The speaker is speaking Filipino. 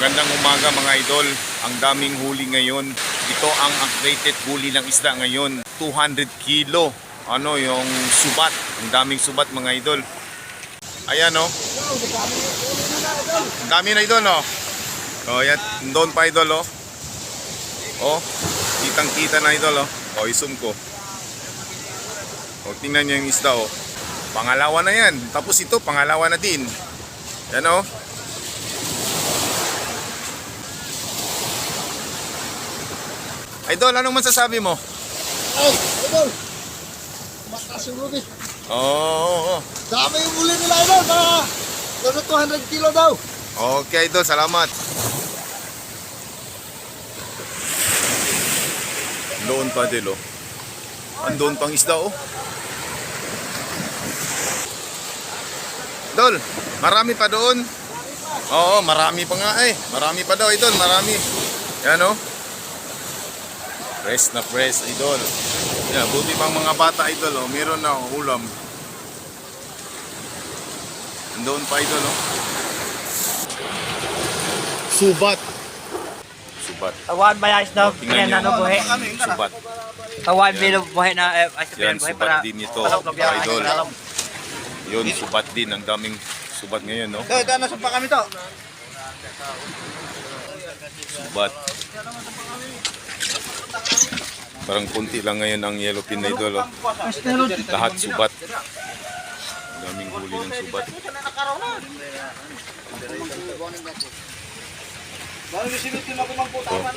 Magandang umaga mga idol. Ang daming huli ngayon. Ito ang updated huli ng isda ngayon. 200 kilo. Ano yung subat. Ang daming subat mga idol. Ayan o. Ang dami na idol o. O yan. Doon pa idol o. O. Kitang kita na idol o. O isum ko. O tingnan nyo yung isda o. Pangalawa na yan. Tapos ito pangalawa na din. Yan o. Idol, anong masasabi mo? Ay, idol! Mataas yung rubi. Oo. Dami yung huli nila, idol. Mga 200 kilo daw. Okay, idol. Salamat. Doon pa, idol. Oh. Andun pang isda, oh. Idol, marami pa doon. Oo, marami pa nga eh. Marami pa daw, idol. Marami. Yan, oh. Press na press, idol. Yan, buti pang mga bata, idol, oh. Meron na, oh, ulam. Doon pa, idol, oh. Subat. Subat. Tawan ba yung isda? Tingnan Yan nyo. ano buhay. Subat. Tawan bilog buhay na Yan, buhay subat din ito, idol. Yun, subat din. Ang daming subat ngayon, no? Ito, nasa pa kami to. Subat. Parang kunti lang ngayon ang yellowfin na idol, oh. Lahat subat. Ang daming huli ng subat. Bago sinutin ako magputa.